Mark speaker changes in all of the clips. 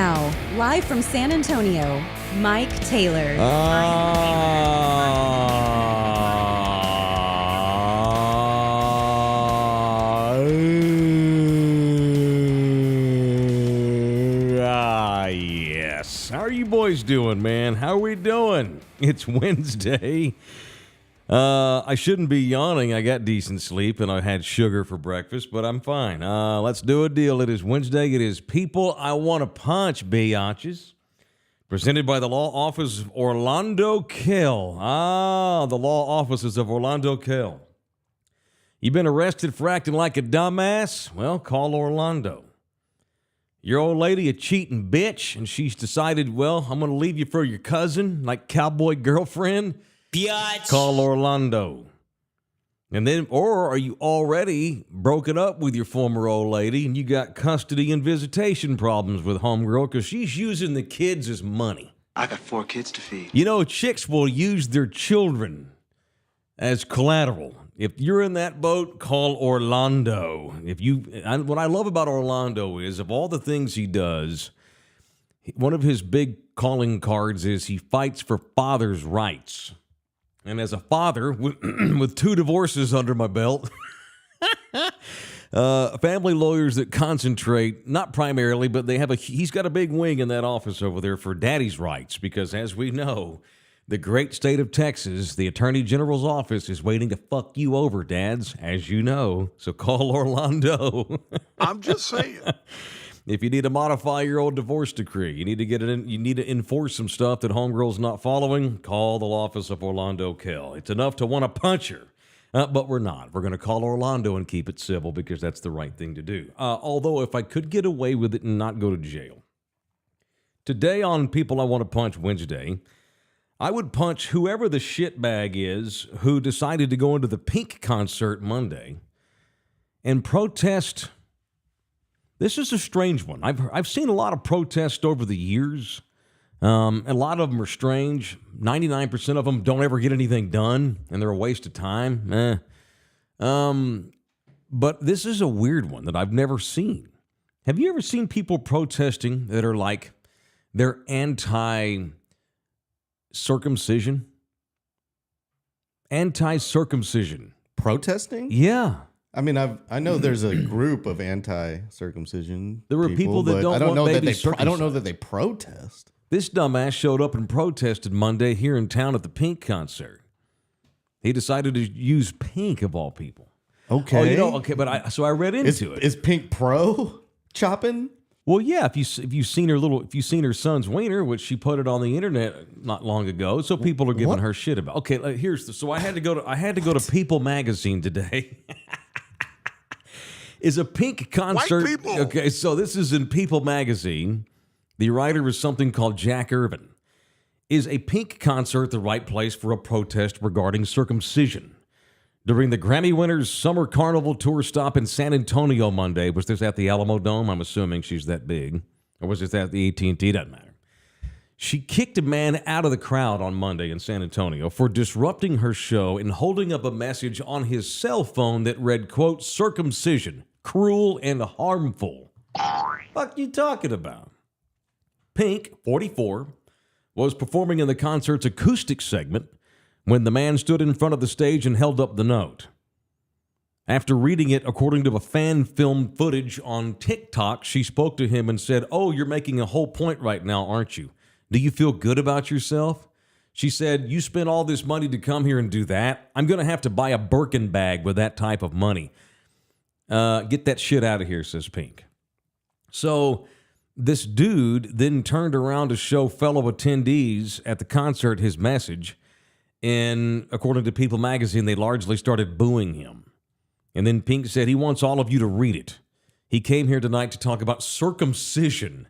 Speaker 1: now, live from San Antonio, Mike Taylor.
Speaker 2: Yes. How are you boys doing, man? How are we doing? It's Wednesday. I shouldn't be yawning. I got decent sleep and I had sugar for breakfast, but I'm fine. Let's do a deal. It is Wednesday. It is People I Want to Punch, biatches. Presented by the law office of Orlando Kell. The law offices of Orlando Kell. You been arrested for acting like a dumbass? Well, call Orlando. Your old lady a cheating bitch, and she's decided, well, I'm going to leave you for your cousin, like cowboy girlfriend? Biatch. Call Orlando. And then, or are you already broken up with your former old lady and you got custody and visitation problems with homegirl because she's using the kids as money?
Speaker 3: I got 4 kids to feed.
Speaker 2: You know, chicks will use their children as collateral. If you're in that boat, call Orlando. What I love about Orlando is, of all the things he does, one of his big calling cards is he fights for fathers' rights. And as a father with 2 divorces under my belt, family lawyers that concentrate, not primarily, but he's got a big wing in that office over there for daddy's rights. Because as we know, the great state of Texas, the Attorney General's office is waiting to fuck you over, dads, as you know. So call Orlando.
Speaker 4: I'm just saying.
Speaker 2: If you need to modify your old divorce decree, you need to you need to enforce some stuff that homegirl's not following, call the office of Orlando Kell. It's enough to want to punch her, but we're not. We're going to call Orlando and keep it civil because that's the right thing to do. Although if I could get away with it and not go to jail. Today on People I Want to Punch Wednesday, I would punch whoever the shitbag is who decided to go into the Pink concert Monday and protest. This is a strange one. I've seen a lot of protests over the years. A lot of them are strange. 99% of them don't ever get anything done, and they're a waste of time. But this is a weird one that I've never seen. Have you ever seen people protesting that are like they're anti-circumcision? Anti-circumcision.
Speaker 5: Protesting?
Speaker 2: Yeah.
Speaker 5: I mean, I know there's a group of anti-circumcision.
Speaker 2: There were people that don't want babies circumcised.
Speaker 5: I don't know that they protest.
Speaker 2: This dumbass showed up and protested Monday here in town at the Pink concert. He decided to use pink of all people.
Speaker 5: Okay.
Speaker 2: But I read into it.
Speaker 5: Is Pink pro chopping?
Speaker 2: Well, yeah. If you've seen her son's wiener, which she put it on the internet not long ago, so people are giving her shit about. Okay, so I had to go to People magazine today. Is a Pink concert.
Speaker 4: White people.
Speaker 2: Okay, so this is in People magazine. The writer is something called Jack Irvin. Is a Pink concert the right place for a protest regarding circumcision? During the Grammy winners' summer carnival tour stop in San Antonio Monday, was this at the Alamo Dome? I'm assuming she's that big. Or was this at the AT&T? Doesn't matter. She kicked a man out of the crowd on Monday in San Antonio for disrupting her show and holding up a message on his cell phone that read, quote, circumcision, cruel and harmful. What you talking about? Pink, 44, was performing in the concert's acoustic segment when the man stood in front of the stage and held up the note. After reading it, according to a fan film footage on TikTok, she spoke to him and said, "Oh, you're making a whole point right now, aren't you? Do you feel good about yourself?" She said, "You spent all this money to come here and do that. I'm going to have to buy a Birkin bag with that type of money. Get that shit out of here," says Pink. So this dude then turned around to show fellow attendees at the concert his message. And according to People magazine, they largely started booing him. And then Pink said he wants all of you to read it. He came here tonight to talk about circumcision.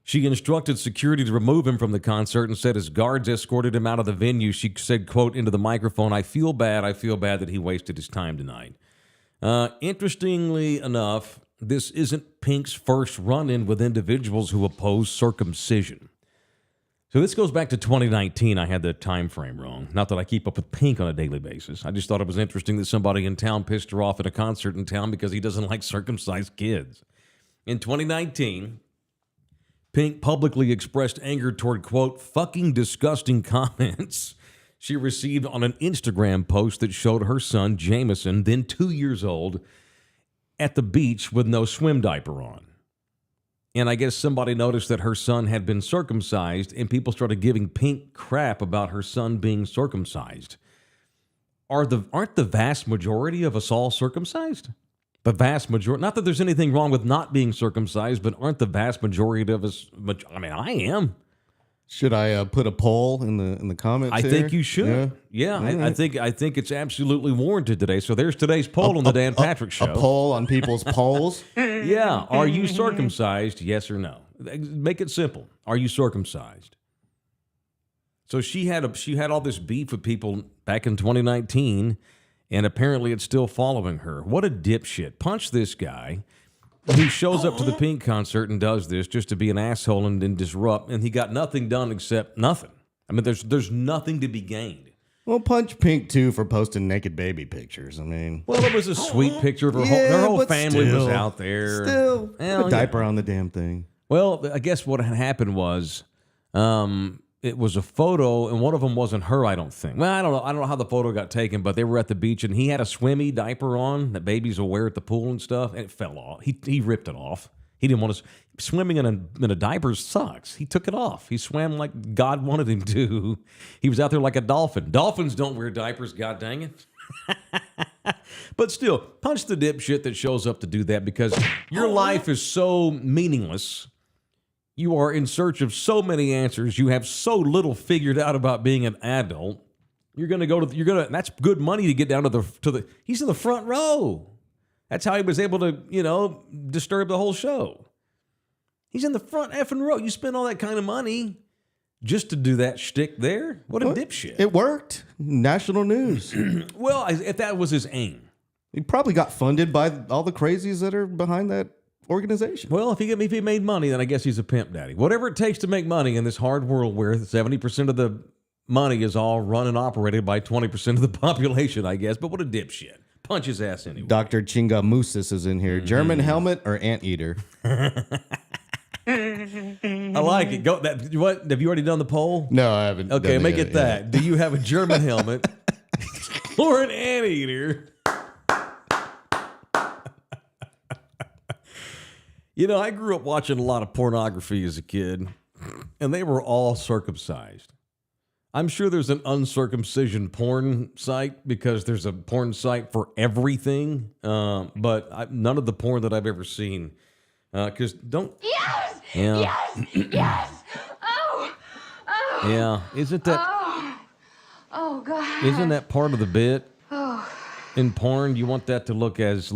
Speaker 2: She instructed security to remove him from the concert and said as guards escorted him out of the venue, she said, quote, into the microphone, I feel bad that he wasted his time tonight. Interestingly enough, this isn't Pink's first run-in with individuals who oppose circumcision. So this goes back to 2019. I had the time frame wrong. Not that I keep up with Pink on a daily basis. I just thought it was interesting that somebody in town pissed her off at a concert in town because he doesn't like circumcised kids. In 2019, Pink publicly expressed anger toward, quote, fucking disgusting comments she received on an Instagram post that showed her son, Jameson, then 2 years old, at the beach with no swim diaper on. And I guess somebody noticed that her son had been circumcised, and people started giving Pink crap about her son being circumcised. Aren't the vast majority of us all circumcised? The vast majority. Not that there's anything wrong with not being circumcised, but aren't the vast majority of us? I mean, I am.
Speaker 5: Should I put a poll in the comments?
Speaker 2: I think you should. Yeah, I think it's absolutely warranted today. So there's today's poll on the Dan Patrick Show.
Speaker 5: A poll on people's polls.
Speaker 2: Yeah, are you circumcised? Yes or no? Make it simple. Are you circumcised? So she had all this beef with people back in 2019, and apparently it's still following her. What a dipshit! Punch this guy who shows up to the Pink concert and does this just to be an asshole and then disrupt, and he got nothing done except nothing. I mean, there's nothing to be gained.
Speaker 5: Well, punch Pink too for posting naked baby pictures. I mean,
Speaker 2: well, it was a sweet picture of her whole family was out there.
Speaker 5: Still, put a diaper on the damn thing.
Speaker 2: Well, I guess what had happened was, it was a photo, and one of them wasn't her, I don't think. Well, I don't know how the photo got taken, but they were at the beach, and he had a swimmy diaper on that babies will wear at the pool and stuff, and it fell off. He ripped it off. He didn't want to. Swimming in a diaper sucks. He took it off. He swam like God wanted him to. He was out there like a dolphin. Dolphins don't wear diapers, god dang it. But still, punch the dipshit that shows up to do that, because your life is so meaningless. You are in search of so many answers. You have so little figured out about being an adult. That's good money to get down to the. He's in the front row. That's how he was able to, disturb the whole show. He's in the front effing row. You spend all that kind of money just to do that shtick there? What a dipshit.
Speaker 5: It worked. National news.
Speaker 2: Well, if that was his aim.
Speaker 5: He probably got funded by all the crazies that are behind that organization.
Speaker 2: Well, if he made money, then I guess he's a pimp daddy. Whatever it takes to make money in this hard world where 70% of the money is all run and operated by 20% of the population, I guess. But what a dipshit. Punch his ass anyway.
Speaker 5: Dr. Chingamusis is in here. German helmet or anteater?
Speaker 2: I like it. What? Have you already done the poll?
Speaker 5: No, I haven't.
Speaker 2: Okay, make it that. Do you have a German helmet or an anteater? I grew up watching a lot of pornography as a kid, and they were all circumcised. I'm sure there's an uncircumcision porn site because there's a porn site for everything, but none of the porn that I've ever seen, because don't...
Speaker 3: Yes!
Speaker 2: Yeah.
Speaker 3: Yes! Yes! Oh! Oh!
Speaker 2: Yeah, isn't that...
Speaker 3: Oh, God.
Speaker 2: Isn't that part of the bit?
Speaker 3: Oh.
Speaker 2: In porn, you want that to look as,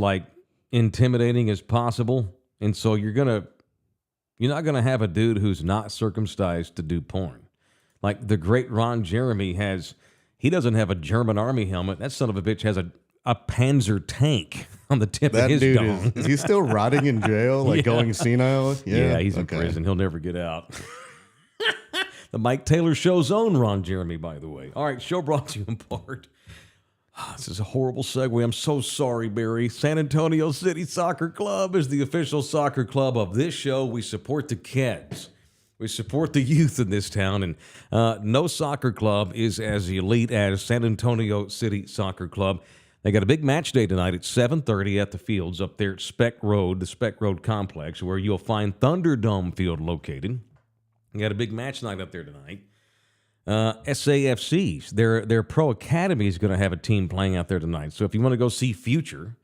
Speaker 2: intimidating as possible, and so you're not gonna have a dude who's not circumcised to do porn. Like the great Ron Jeremy he doesn't have a German army helmet. That son of a bitch has a Panzer tank on the tip of his dome.
Speaker 5: Is he still rotting in jail, going senile?
Speaker 2: Yeah, he's in prison. He'll never get out. The Mike Taylor Show's own Ron Jeremy, by the way. All right, show brought to you in part. This is a horrible segue. I'm so sorry, Barry. San Antonio City Soccer Club is the official soccer club of this show. We support the kids. We support the youth in this town, and no soccer club is as elite as San Antonio City Soccer Club. They got a big match day tonight at 7:30 at the Fields up there at Speck Road, the Speck Road Complex, where you'll find Thunderdome Field located. They got a big match night up there tonight. SAFCs, their pro academy is going to have a team playing out there tonight. So if you want to go see future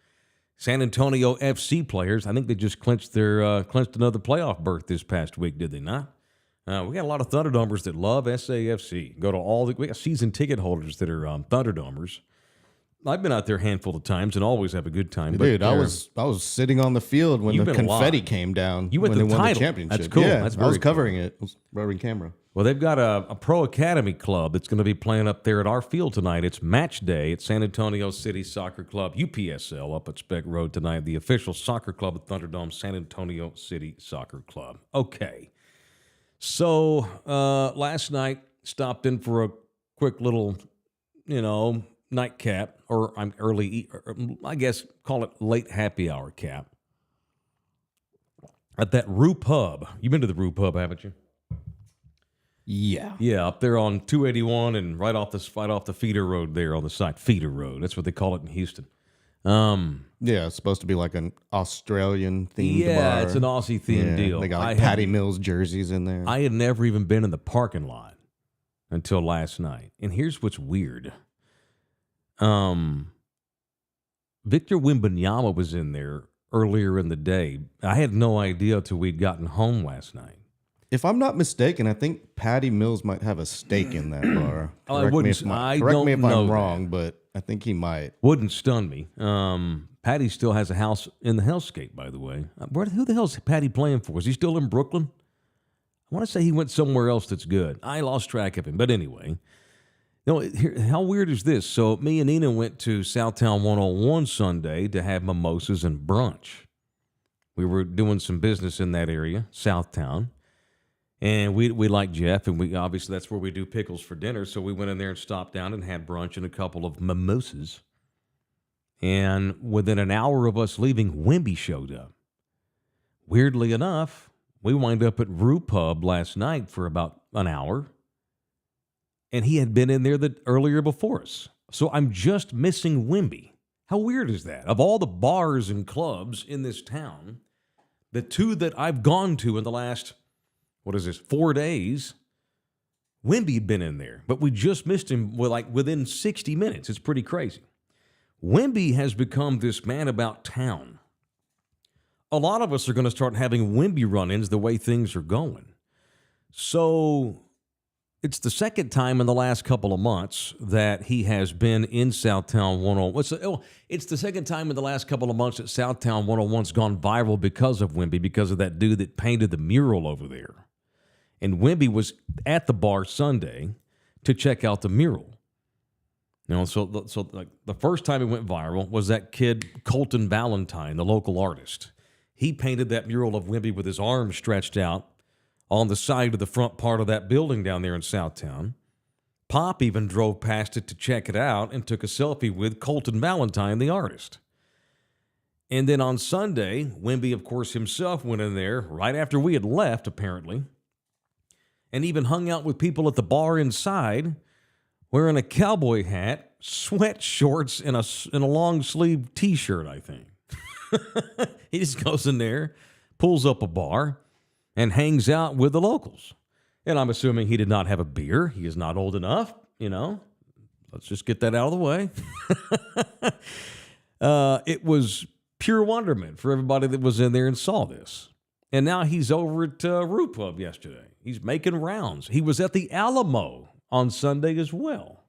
Speaker 2: San Antonio FC players, I think they just clinched another playoff berth this past week, did they not? We got a lot of Thunderdomers that love SAFC. We got season ticket holders that are Thunderdomers. I've been out there a handful of times and always have a good time.
Speaker 5: Dude, I was sitting on the field when the confetti came down.
Speaker 2: You went
Speaker 5: when
Speaker 2: to
Speaker 5: they
Speaker 2: the
Speaker 5: won
Speaker 2: title.
Speaker 5: the championship.
Speaker 2: That's cool.
Speaker 5: Yeah,
Speaker 2: That's
Speaker 5: I was
Speaker 2: very
Speaker 5: covering it. I was running camera.
Speaker 2: Well, they've got a pro academy club that's going to be playing up there at our field tonight. It's match day at San Antonio City Soccer Club, UPSL, up at Speck Road tonight. The official soccer club at Thunderdome, San Antonio City Soccer Club. Okay. So last night, stopped in for a quick little, nightcap, or I guess call it late happy hour cap. at that Rue Pub. You've been to the Rue Pub, haven't you?
Speaker 5: Yeah.
Speaker 2: Yeah, up there on 281 and right off the feeder road there on the side. Feeder road. That's what they call it in Houston.
Speaker 5: Yeah, it's supposed to be like an Australian themed bar.
Speaker 2: Yeah, it's an Aussie themed deal.
Speaker 5: They got like Patty Mills jerseys in there.
Speaker 2: I had never even been in the parking lot until last night. And here's what's weird. Victor Wembanyama was in there earlier in the day. I had no idea till we'd gotten home last night.
Speaker 5: If I'm not mistaken, I think Patty Mills might have a stake in that bar. Correct me if I'm wrong, but I think he might.
Speaker 2: Wouldn't stun me. Patty still has a house in the Hellscape, by the way. Who the hell's Patty playing for? Is he still in Brooklyn? I want to say he went somewhere else that's good. I lost track of him. But anyway, how weird is this? So me and Nina went to Southtown 101 Sunday to have mimosas and brunch. We were doing some business in that area, Southtown. And we like Jeff, and we obviously that's where we do pickles for dinner. So we went in there and stopped down and had brunch and a couple of mimosas. And within an hour of us leaving, Wemby showed up. Weirdly enough, we wind up at Rue Pub last night for about an hour, and he had been in there earlier before us. So I'm just missing Wemby. How weird is that? Of all the bars and clubs in this town, the two that I've gone to in the last 4 days, Wemby had been in there, but we just missed him within 60 minutes. It's pretty crazy. Wemby has become this man about town. A lot of us are going to start having Wemby run-ins the way things are going. So it's the second time in the last couple of months that he has been in Southtown 101. It's the second time in the last couple of months that Southtown 101's gone viral because of Wemby, because of that dude that painted the mural over there. And Wemby was at the bar Sunday to check out the mural. So the first time it went viral was that kid Colton Valentine, the local artist. He painted that mural of Wemby with his arms stretched out on the side of the front part of that building down there in Southtown. Pop even drove past it to check it out and took a selfie with Colton Valentine, the artist. And then on Sunday, Wemby, of course, himself went in there right after we had left, apparently, and even hung out with people at the bar inside, wearing a cowboy hat, sweat shorts, and a long-sleeve T-shirt, I think. He just goes in there, pulls up a bar, and hangs out with the locals. And I'm assuming he did not have a beer. He is not old enough, Let's just get that out of the way. It was pure wonderment for everybody that was in there and saw this. And now he's over at Rue Pub yesterday. He's making rounds. He was at the Alamo on Sunday as well.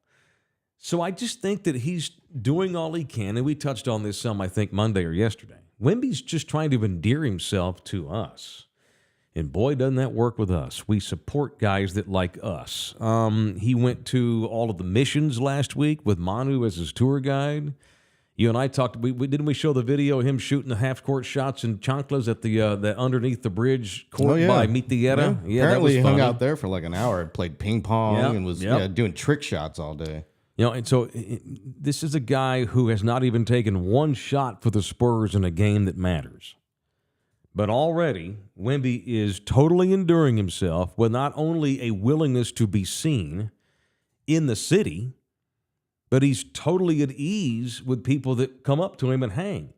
Speaker 2: So I just think that he's doing all he can, and we touched on this some, I think, Monday or yesterday. Wemby's just trying to endear himself to us. And boy, doesn't that work with us. We support guys that like us. He went to all of the missions last week with Manu as his tour guide. You and I talked. Didn't we show the video of him shooting the half-court shots in chanclas at the underneath the bridge court by Mitieta?
Speaker 5: Yeah, apparently he hung out there for like an hour, played ping pong, and was doing trick shots all day.
Speaker 2: And so this is a guy who has not even taken one shot for the Spurs in a game that matters. But already, Wemby is totally enduring himself with not only a willingness to be seen in the city, but he's totally at ease with people that come up to him and hang.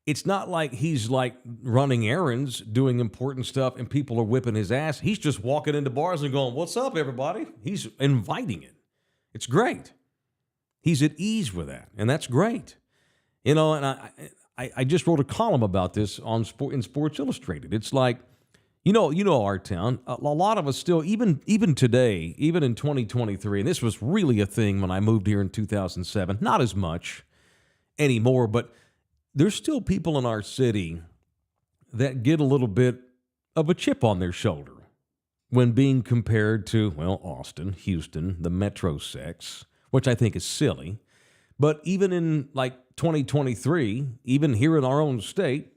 Speaker 2: It's not like he's like running errands, doing important stuff, and people are whipping his ass. He's just walking into bars and going, "What's up, everybody?" He's inviting it. It's great. He's at ease with that, and that's great. And I just wrote a column about this in Sports Illustrated. It's like, our town, a lot of us still, even today, even in 2023, and this was really a thing when I moved here in 2007, not as much anymore, but there's still people in our city that get a little bit of a chip on their shoulder when being compared to, Austin, Houston, the metro sex, which I think is silly. But even in 2023, even here in our own state,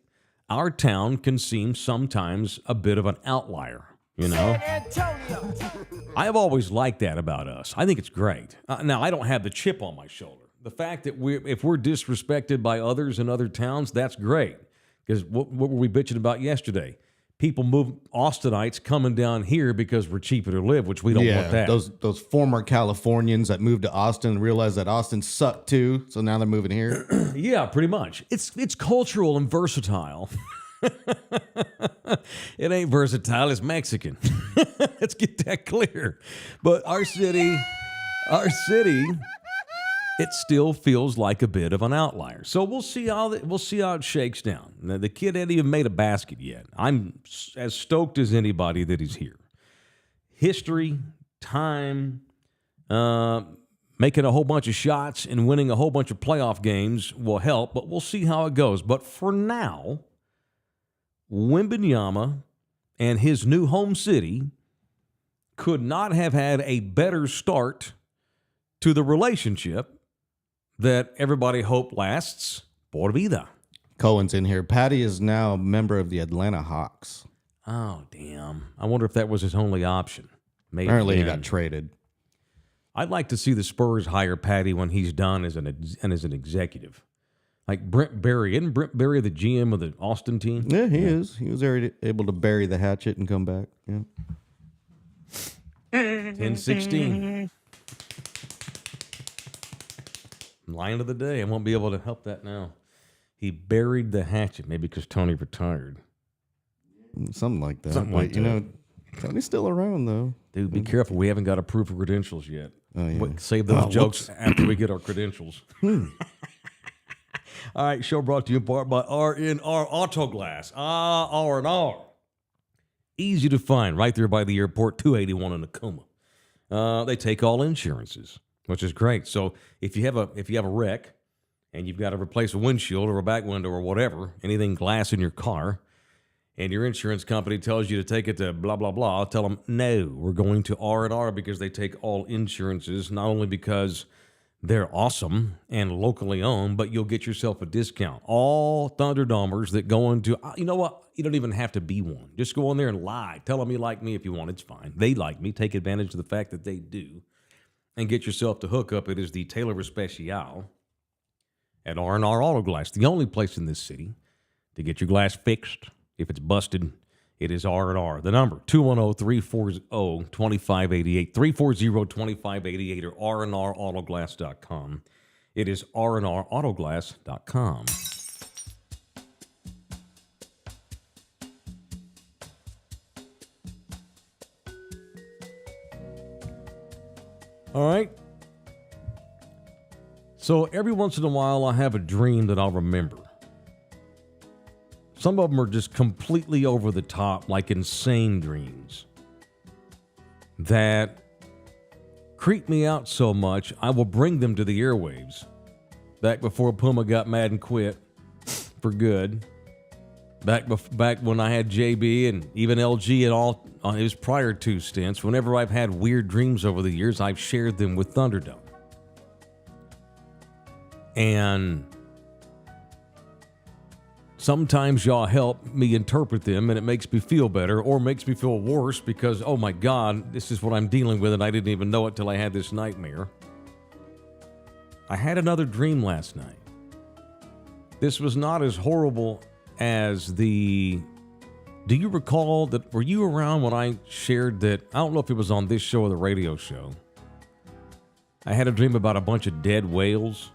Speaker 2: our town can seem sometimes a bit of an outlier, San Antonio. I have always liked that about us. I think it's great. Now, I don't have the chip on my shoulder. The fact that if we're disrespected by others in other towns, that's great. Because what were we bitching about yesterday? people Austinites coming down here because we're cheaper to live, which we don't want that.
Speaker 5: Those former Californians that moved to Austin and realized that Austin sucked too, so now they're moving here.
Speaker 2: Yeah, pretty much. It's cultural and versatile. It ain't versatile, it's Mexican. Let's get that clear. But our city, it still feels like a bit of an outlier. So we'll see how it shakes down. Now, the kid hadn't even made a basket yet. I'm as stoked as anybody that he's here. History, time, making a whole bunch of shots and winning a whole bunch of playoff games will help, but we'll see how it goes. But for now, Wemby and his new home city could not have had a better start to the relationship that everybody hope lasts por vida.
Speaker 5: Cohen's in here. Patty is now a member of the Atlanta Hawks.
Speaker 2: Oh, damn. I wonder if that was his only option. Maybe
Speaker 5: apparently he got traded.
Speaker 2: I'd like to see the Spurs hire Patty when he's done as an executive. Like Brent Berry. Isn't Brent Berry the GM of the Austin team?
Speaker 5: Yeah, he is. He was already able to bury the hatchet and come back. Yeah.
Speaker 2: 10-16. Line of the day. I won't be able to help that now. He buried the hatchet, maybe because Tony retired.
Speaker 5: Something like that. You know, Tony's still around, though.
Speaker 2: Dude, be careful. We haven't got a proof of credentials yet.
Speaker 5: Oh, yeah.
Speaker 2: Save those jokes after we get our credentials. All right, show brought to you in part by R&R Auto Glass. R&R. Easy to find right there by the airport, 281 in Tacoma. They take all insurances, which is great. So if you have a wreck and you've got to replace a windshield or a back window or whatever, anything glass in your car, and your insurance company tells you to take it to blah, blah, blah, tell them, no, we're going to R&R because they take all insurances, not only because they're awesome and locally owned, but you'll get yourself a discount. All Thunderdomers that go into, you know what? You don't even have to be one. Just go in there and lie. Tell them you like me if you want. It's fine. They like me. Take advantage of the fact that they do. And get yourself to hook up. It is the Tailor Especial at R&R Auto Glass, the only place in this city to get your glass fixed. If it's busted, it is R&R. The number, 210-340-2588, 340-2588, or rnrautoglass.com. It is rnrautoglass.com. All right. So every once in a while, I have a dream that I'll remember. Some of them are just completely over the top, like insane dreams that creep me out so much, I will bring them to the airwaves. Back before Puma got mad and quit for good. Back when I had JB and even LG and all his prior two stints, whenever I've had weird dreams over the years, I've shared them with Thunderdome. And sometimes y'all help me interpret them, and it makes me feel better or makes me feel worse because, oh my God, this is what I'm dealing with, and I didn't even know it till I had this nightmare. I had another dream last night. This was not as horrible as the... Do you recall that? Were you around when I shared that? I don't know if it was on this show or the radio show. I had a dream about a bunch of dead whales.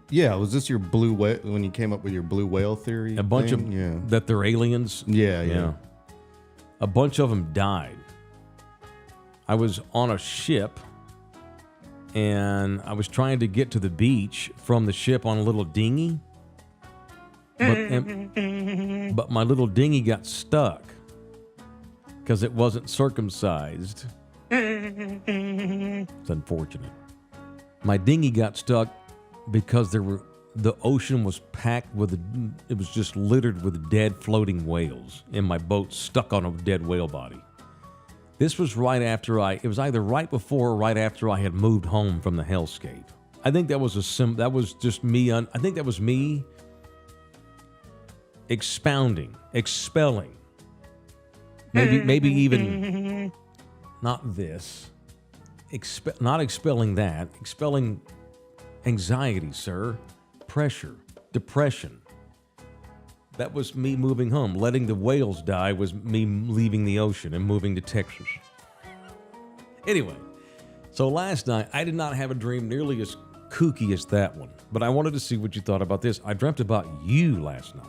Speaker 5: Yeah, was this your blue whale when you came up with your blue whale theory?
Speaker 2: A bunch of that they're aliens.
Speaker 5: Yeah.
Speaker 2: A bunch of them died. I was on a ship, and I was trying to get to the beach from the ship on a little dinghy. But my little dinghy got stuck because it wasn't circumcised. It's unfortunate. My dinghy got stuck because the ocean was packed with it was just littered with dead floating whales, and my boat stuck on a dead whale body. This was right after it was either right before or right after I had moved home from the hellscape. I think that was just me. I think that was me expelling, maybe even not this, not expelling that, expelling anxiety, sir, pressure, depression, That was me moving home. Letting the whales die was me leaving the ocean and moving to Texas. Anyway, so last night, I did not have a dream nearly as kooky as that one, but I wanted to see what you thought about this. I dreamt about you last night.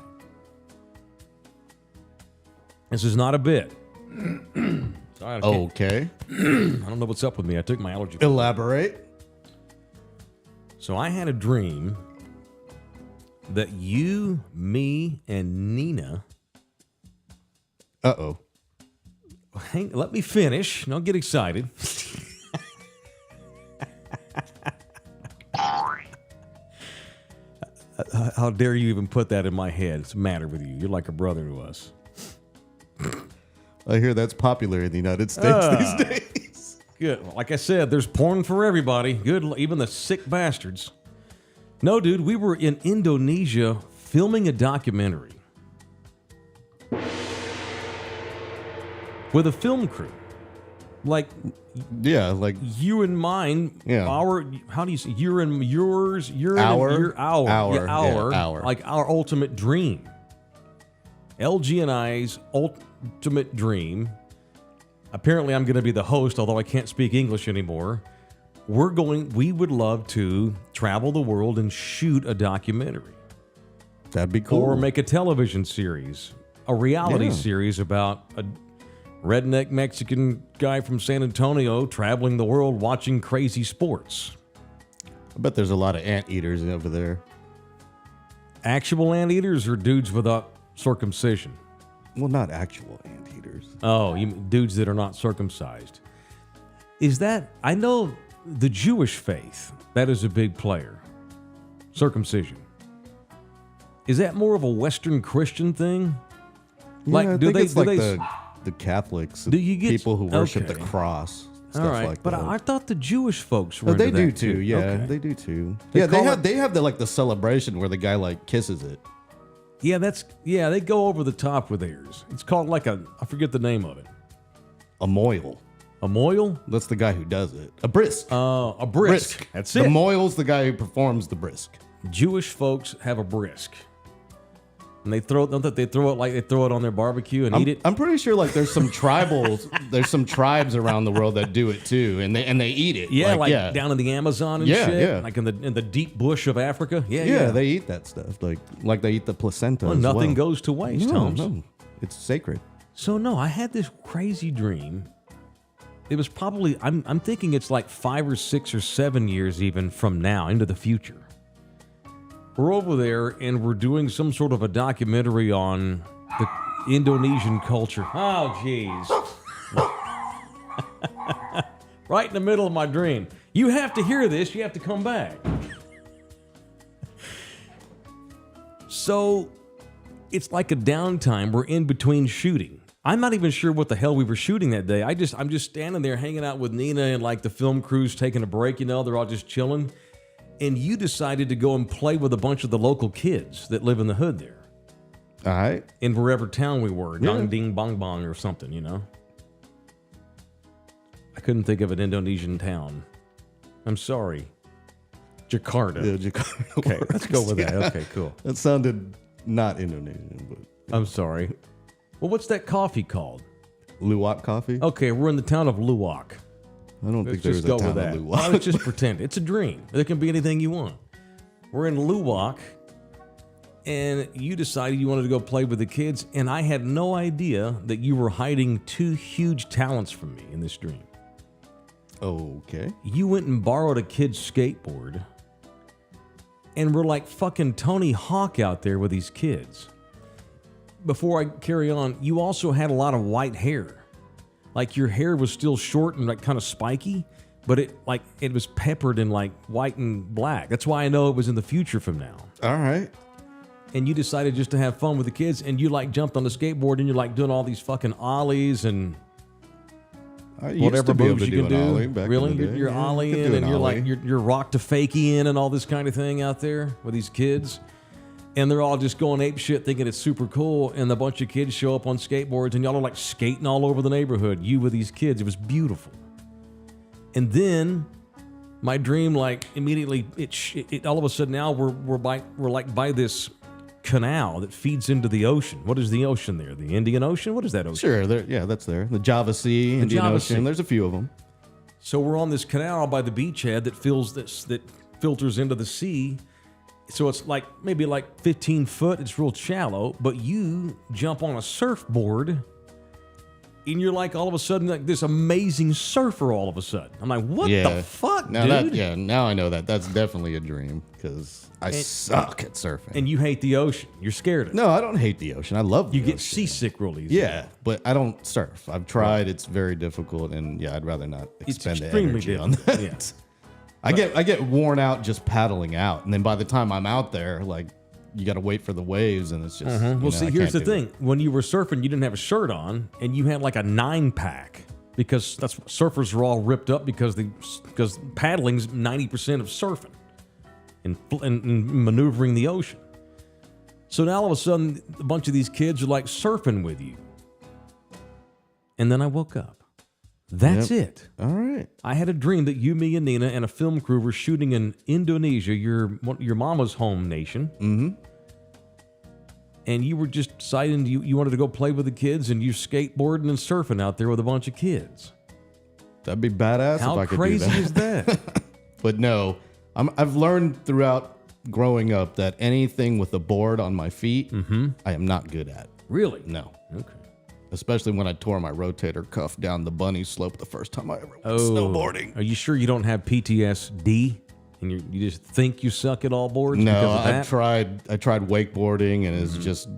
Speaker 2: This is not a bit. Sorry,
Speaker 5: okay.
Speaker 2: I don't know what's up with me. I took my allergy.
Speaker 5: Elaborate.
Speaker 2: So I had a dream that you, me, and Nina.
Speaker 5: Uh-oh.
Speaker 2: Let me finish. Don't get excited. How dare you even put that in my head? What's the matter with you? You're like a brother to us.
Speaker 5: I hear that's popular in the United States these days.
Speaker 2: Good. Like I said, there's porn for everybody. Good, even the sick bastards. No, dude, we were in Indonesia filming a documentary with a film crew. Like,
Speaker 5: yeah, like
Speaker 2: you and mine.
Speaker 5: Yeah.
Speaker 2: How do you say your and yours? Our.
Speaker 5: Our.
Speaker 2: Like our ultimate dream. LG and I's ultimate dream. Apparently, I'm going to be the host, although I can't speak English anymore. We would love to travel the world and shoot a documentary.
Speaker 5: That'd be cool.
Speaker 2: Or make a television series, a reality series about a redneck Mexican guy from San Antonio traveling the world watching crazy sports.
Speaker 5: I bet there's a lot of anteaters over there.
Speaker 2: Actual anteaters or dudes without circumcision?
Speaker 5: Well, not actual anteaters.
Speaker 2: Oh, you mean dudes that are not circumcised. Is that, I know the Jewish faith, that is a big player. Circumcision. Is that more of a Western Christian thing?
Speaker 5: Yeah, I think it's like the Catholics,
Speaker 2: do you get,
Speaker 5: people who worship the cross, stuff
Speaker 2: all right,
Speaker 5: like
Speaker 2: but
Speaker 5: that.
Speaker 2: I thought the Jewish folks were
Speaker 5: they
Speaker 2: into
Speaker 5: do
Speaker 2: that
Speaker 5: too. Yeah,
Speaker 2: okay.
Speaker 5: they do too.
Speaker 2: They
Speaker 5: have the celebration where the guy like kisses it.
Speaker 2: Yeah, they go over the top with theirs. It's called like I forget the name of it.
Speaker 5: A moil.
Speaker 2: A moil?
Speaker 5: That's the guy who does it. A brisk.
Speaker 2: A brisk. That's it.
Speaker 5: The moil's the guy who performs the brisk.
Speaker 2: Jewish folks have a brisk. And they throw it on their barbecue and eat it.
Speaker 5: I'm pretty sure like there's some tribes around the world that do it too, and they eat it.
Speaker 2: Yeah, down in the Amazon and shit.
Speaker 5: Yeah.
Speaker 2: Like in the deep bush of Africa.
Speaker 5: Yeah, they eat that stuff. Like they eat the placenta.
Speaker 2: Well, nothing goes to waste, Holmes.
Speaker 5: No, it's sacred.
Speaker 2: So no, I had this crazy dream. It was probably I'm thinking it's like 5 or 6 or 7 years even from now into the future. We're over there and we're doing some sort of a documentary on the Indonesian culture. Oh, jeez. Right in the middle of my dream. You have to hear this. You have to come back. So it's like a downtime. We're in between shooting. I'm not even sure what the hell we were shooting that day. I'm just standing there hanging out with Nina and like the film crew's taking a break, they're all just chilling. And you decided to go and play with a bunch of the local kids that live in the hood there.
Speaker 5: All right.
Speaker 2: In wherever town we were, Dong Ding Bong Bong or something, I couldn't think of an Indonesian town. I'm sorry. Jakarta.
Speaker 5: Yeah, Jakarta.
Speaker 2: Okay, let's go with that. Okay, cool.
Speaker 5: That sounded not Indonesian, but
Speaker 2: I'm sorry. Well, what's that coffee called?
Speaker 5: Luwak coffee?
Speaker 2: Okay, we're in the town of Luwak.
Speaker 5: I don't think
Speaker 2: Let's
Speaker 5: there's a
Speaker 2: just go
Speaker 5: town
Speaker 2: with that.
Speaker 5: of Luwak.
Speaker 2: Let's just pretend. It's a dream. There can be anything you want. We're in Luwak, and you decided you wanted to go play with the kids, and I had no idea that you were hiding 2 huge talents from me in this dream.
Speaker 5: Okay.
Speaker 2: You went and borrowed a kid's skateboard, and we're like fucking Tony Hawk out there with these kids. Before I carry on, you also had a lot of white hair. Like your hair was still short and like kind of spiky, but it was peppered in like white and black. That's why I know it was in the future from now.
Speaker 5: All right.
Speaker 2: And you decided just to have fun with the kids, and you like jumped on the skateboard and you're like doing all these fucking ollies and whatever moves you can do. Really, you're ollieing and you're like you're rock to fakie-ing and all this kind of thing out there with these kids. And they're all just going ape shit thinking it's super cool. And a bunch of kids show up on skateboards and y'all are like skating all over the neighborhood. You with these kids. It was beautiful. And then my dream, like immediately, it all of a sudden now we're like by this canal that feeds into the ocean. What is the ocean there? The Indian Ocean? What is that ocean?
Speaker 5: Sure, that's there. The Java Sea, Indian Ocean. There's a few of them.
Speaker 2: So we're on this canal by the beachhead that filters into the sea. So it's maybe 15 foot. It's real shallow, but you jump on a surfboard and you're all of a sudden this amazing surfer all of a sudden. I'm like, what the fuck, dude?
Speaker 5: Now I know that. That's definitely a dream because I suck at surfing.
Speaker 2: And you hate the ocean. You're scared of it.
Speaker 5: No, I don't hate the ocean. I love the ocean.
Speaker 2: You get seasick real easy.
Speaker 5: Yeah, but I don't surf. I've tried. Right. It's very difficult, and I'd rather not expend the energy on that. Yeah. I get worn out just paddling out, and then by the time I'm out there, you got to wait for the waves, and it's just.
Speaker 2: Well, see, here's the thing: when you were surfing, you didn't have a shirt on, and you had a 9-pack because that's surfers are all ripped up because paddling's 90% of surfing and maneuvering the ocean. So now all of a sudden, a bunch of these kids are surfing with you, and then I woke up. That's it.
Speaker 5: All right.
Speaker 2: I had a dream that you, me, and Nina and a film crew were shooting in Indonesia, your mama's home nation.
Speaker 5: Mm-hmm.
Speaker 2: And you were just deciding you wanted to go play with the kids, and you're skateboarding and surfing out there with a bunch of kids.
Speaker 5: That'd be badass if I could do that.
Speaker 2: How crazy is that?
Speaker 5: But no, I've learned throughout growing up that anything with a board on my feet, I am not good at.
Speaker 2: Really?
Speaker 5: No.
Speaker 2: Okay.
Speaker 5: Especially when I tore my rotator cuff down the bunny slope the first time I ever went snowboarding.
Speaker 2: Are you sure you don't have PTSD and you just think you suck at all boards?
Speaker 5: No, I tried wakeboarding, and it's just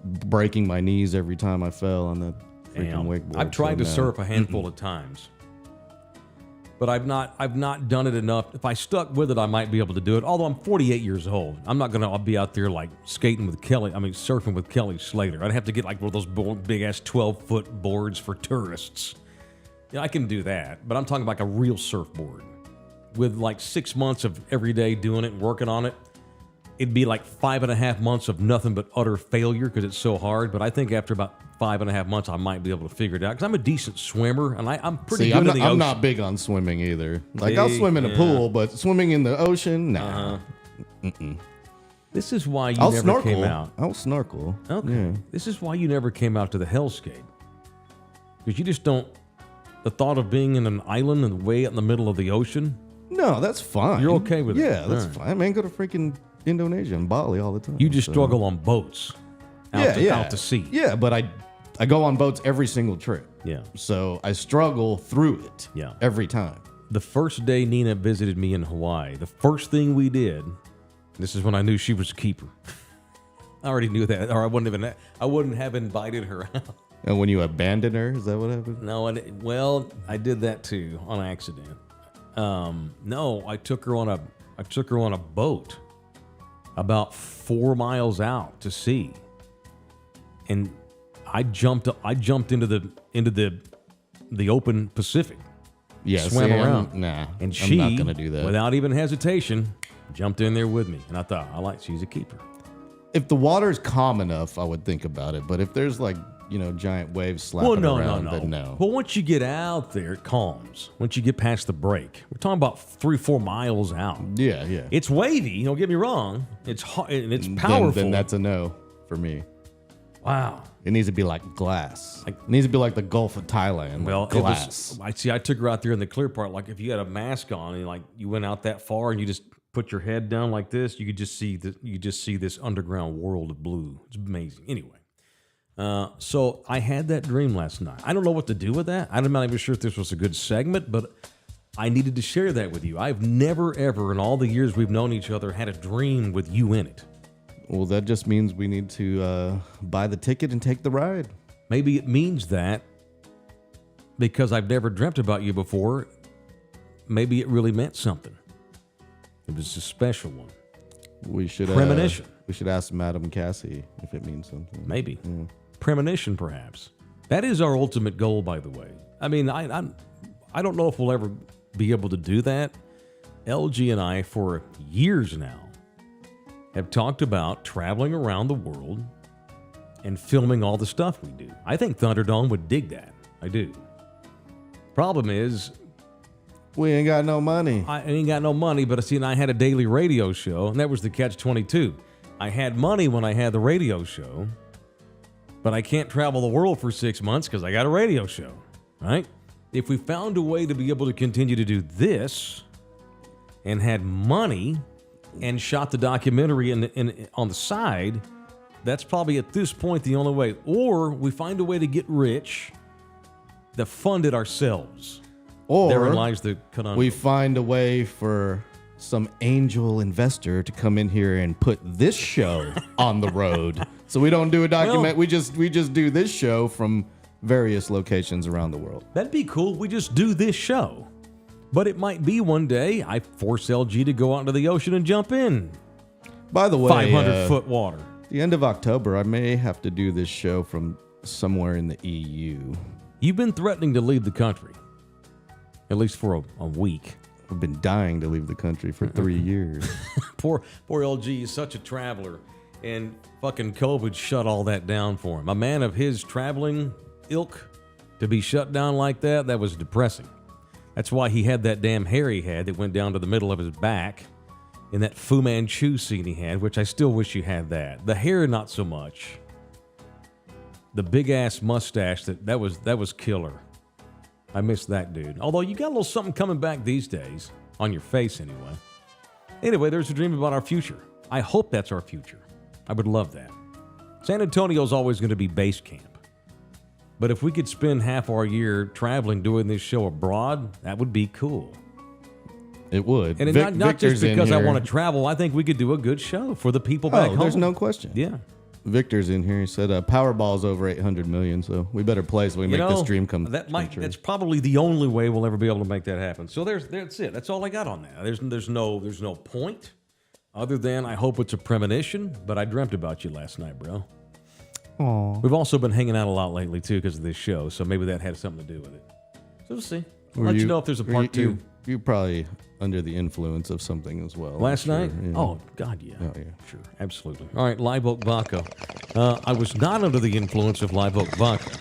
Speaker 5: breaking my knees every time I fell on that freaking wakeboard.
Speaker 2: I've tried to surf a handful of times, but I've not done it enough. If I stuck with it, I might be able to do it. Although I'm 48 years old, I'm not gonna be out there skating with surfing with Kelly Slater. I'd have to get one of those big ass 12-foot boards for tourists. I can do that, but I'm talking about a real surfboard with 6 months of every day doing it and working on it. It'd be 5.5 months of nothing but utter failure because it's so hard. But I think after about 5.5 months, I might be able to figure it out because I'm a decent swimmer and I'm pretty good in the ocean.
Speaker 5: I'm not big on swimming either. I'll swim in a pool, but swimming in the ocean, nah.
Speaker 2: This is why you never came out.
Speaker 5: I'll snorkel.
Speaker 2: Okay.
Speaker 5: Yeah.
Speaker 2: This is why you never came out to the hellscape. Because you just don't. The thought of being in an island and way out in the middle of the ocean.
Speaker 5: No, that's fine.
Speaker 2: You're okay with it?
Speaker 5: Yeah, that's fine. Man, go to freaking Indonesia and Bali all the time.
Speaker 2: You just struggle on boats out to sea.
Speaker 5: Yeah, but I go on boats every single trip.
Speaker 2: Yeah.
Speaker 5: So I struggle through it every time.
Speaker 2: The first day Nina visited me in Hawaii, the first thing we did, this is when I knew she was a keeper. I already knew that, or I wouldn't have invited her out.
Speaker 5: And when you abandoned her, is that what happened?
Speaker 2: No, I did that too on accident. No, I took her on a boat about 4 miles out to sea, and I jumped into the open Pacific.
Speaker 5: Yeah,
Speaker 2: swam around.
Speaker 5: And
Speaker 2: she,
Speaker 5: I'm not gonna do that.
Speaker 2: Without even hesitation, jumped in there with me, and I thought, she's a keeper.
Speaker 5: If the water's calm enough, I would think about it. But if there's giant waves slapping around, then no.
Speaker 2: Well, once you get out there, it calms. Once you get past the break, we're talking about 3-4 miles out.
Speaker 5: Yeah.
Speaker 2: It's wavy. Don't get me wrong. It's hot and it's powerful.
Speaker 5: Then that's a no for me.
Speaker 2: Wow.
Speaker 5: It needs to be like glass. It needs to be like the Gulf of Thailand.
Speaker 2: Well,
Speaker 5: glass.
Speaker 2: I took her out there in the clear part. If you had a mask on and you went out that far and you just put your head down like this, you could just see this underground world of blue. It's amazing. Anyway. So I had that dream last night. I don't know what to do with that. I'm not even sure if this was a good segment, but I needed to share that with you. I've never, ever in all the years we've known each other had a dream with you in it.
Speaker 5: Well, that just means we need to buy the ticket and take the ride.
Speaker 2: Maybe it means that because I've never dreamt about you before, maybe it really meant something. It was a special one.
Speaker 5: We should
Speaker 2: premonition.
Speaker 5: We should ask Madam Cassie if it means something.
Speaker 2: Maybe. Yeah. Premonition, perhaps. That is our ultimate goal, by the way. I mean, I don't know if we'll ever be able to do that. LG and I, for years now, have talked about traveling around the world and filming all the stuff we do. I think Thunderdome would dig that. I do. Problem is,
Speaker 5: we ain't got no money.
Speaker 2: I ain't got no money, but I had a daily radio show, and that was the catch-22. I had money when I had the radio show, but I can't travel the world for 6 months because I got a radio show, right? If we found a way to be able to continue to do this and had money and shot the documentary on the side, that's probably at this point the only way. Or we find a way to get rich to fund it ourselves.
Speaker 5: Or
Speaker 2: therein lies the conundrum.
Speaker 5: We find a way for some angel investor to come in here and put this show on the road. So we don't do a document.
Speaker 2: Well,
Speaker 5: we just do this show from various locations around the world.
Speaker 2: That'd be cool. We just do this show. But it might be one day I force LG to go out into the ocean and jump in.
Speaker 5: By the way,
Speaker 2: 500-foot water.
Speaker 5: The end of October, I may have to do this show from somewhere in the EU.
Speaker 2: You've been threatening to leave the country, at least for a week.
Speaker 5: I've been dying to leave the country for 3 years.
Speaker 2: Poor LG is such a traveler, and fucking COVID shut all that down for him. A man of his traveling ilk to be shut down like that was depressing. That's why he had that damn hair he had that went down to the middle of his back in that Fu Manchu scene he had, which I still wish you had that. The hair, not so much. The big-ass mustache, that was killer. I miss that dude. Although you got a little something coming back these days, on your face anyway. Anyway, there's a dream about our future. I hope that's our future. I would love that. San Antonio's always going to be base camp. But if we could spend half our year traveling doing this show abroad, that would be cool.
Speaker 5: It would.
Speaker 2: And not just because I want to travel. I think we could do a good show for the people back home.
Speaker 5: There's no question.
Speaker 2: Yeah.
Speaker 5: Victor's in here. He said Powerball's over 800 million, so we better play so we make this dream come true.
Speaker 2: That's probably the only way we'll ever be able to make that happen. So that's it. That's all I got on that. There's no point other than I hope it's a premonition, but I dreamt about you last night, bro.
Speaker 5: Aww.
Speaker 2: We've also been hanging out a lot lately, too, because of this show, so maybe that had something to do with it. So we'll see. I'll let you know if there's a part two.
Speaker 5: You're probably under the influence of something as well.
Speaker 2: Last night?
Speaker 5: Yeah.
Speaker 2: Oh, God, yeah.
Speaker 5: Oh, yeah.
Speaker 2: Sure, absolutely. All right, Live Oak Vodka. I was not under the influence of Live Oak Vodka.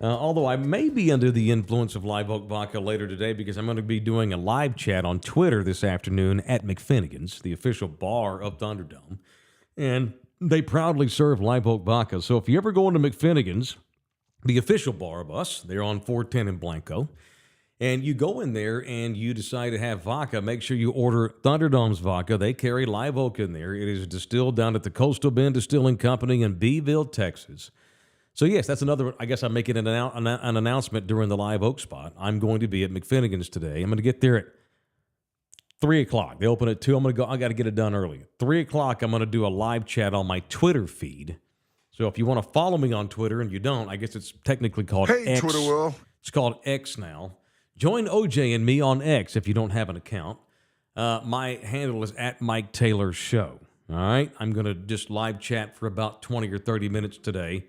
Speaker 2: Although I may be under the influence of Live Oak Vodka later today because I'm going to be doing a live chat on Twitter this afternoon at McFinnigan's, the official bar of Thunderdome. And they proudly serve Live Oak Vodka. So if you ever go into McFinnigan's, the official bar of us, they're on 410 in Blanco, and you go in there and you decide to have vodka, make sure you order Thunderdome's vodka. They carry Live Oak in there. It is distilled down at the Coastal Bend Distilling Company in Beeville, Texas. So, yes, that's another, I guess I'm making an announcement during the Live Oak spot. I'm going to be at McFinnigan's today. I'm going to get there at 3 o'clock. They open at 2. I'm going to go. I got to get it done early. 3 o'clock, I'm going to do a live chat on my Twitter feed. So if you want to follow me on Twitter and you don't, I guess it's technically called X.
Speaker 4: Hey, Twitter world.
Speaker 2: It's called X now. Join OJ and me on X if you don't have an account. My handle is at Mike Taylor Show. All right? I'm going to just live chat for about 20 or 30 minutes today.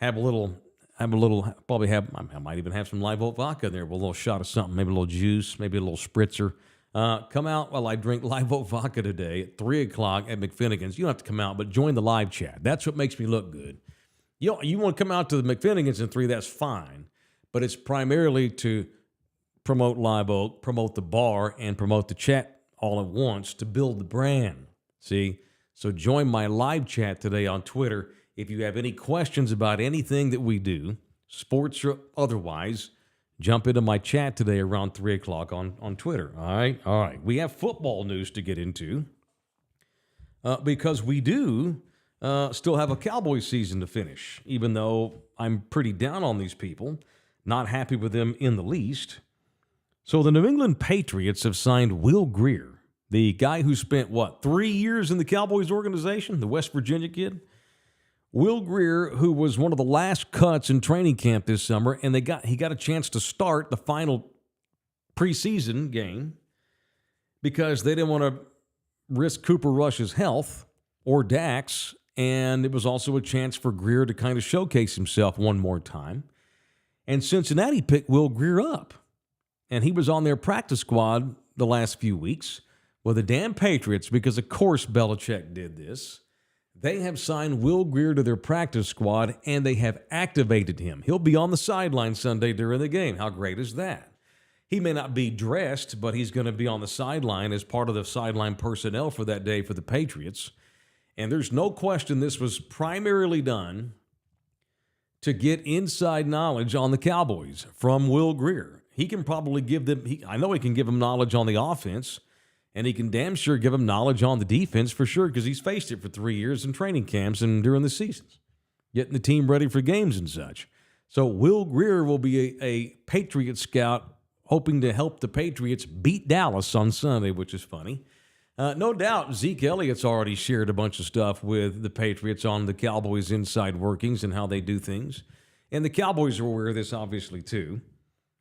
Speaker 2: I might even have some Live Oak vodka in there with a little shot of something, maybe a little juice, maybe a little spritzer. Come out while I drink Live Oak vodka today at 3 o'clock at McFinnigan's. You don't have to come out, but join the live chat. That's what makes me look good. You want to come out to the McFinnigan's in 3, that's fine. But it's primarily to promote Live Oak, promote the bar, and promote the chat all at once to build the brand. See? So join my live chat today on Twitter. If you have any questions about anything that we do, sports or otherwise, jump into my chat today around 3 o'clock on Twitter. All right. We have football news to get into because we do still have a Cowboys season to finish, even though I'm pretty down on these people, not happy with them in the least. So the New England Patriots have signed Will Grier, the guy who spent, 3 years in the Cowboys organization, the West Virginia kid? Will Grier, who was one of the last cuts in training camp this summer, and he got a chance to start the final preseason game because they didn't want to risk Cooper Rush's health or Dak's, and it was also a chance for Grier to kind of showcase himself one more time. And Cincinnati picked Will Grier up, and he was on their practice squad the last few weeks. Well, the damn Patriots, because of course Belichick did this, they have signed Will Grier to their practice squad, and they have activated him. He'll be on the sideline Sunday during the game. How great is that? He may not be dressed, but he's going to be on the sideline as part of the sideline personnel for that day for the Patriots. And there's no question this was primarily done to get inside knowledge on the Cowboys from Will Grier. He can probably give them, I know he can give them knowledge on the offense, and he can damn sure give them knowledge on the defense for sure, because he's faced it for 3 years in training camps and during the seasons, getting the team ready for games and such. So Will Grier will be a Patriot scout hoping to help the Patriots beat Dallas on Sunday, which is funny. No doubt Zeke Elliott's already shared a bunch of stuff with the Patriots on the Cowboys' inside workings and how they do things. And the Cowboys are aware of this, obviously, too,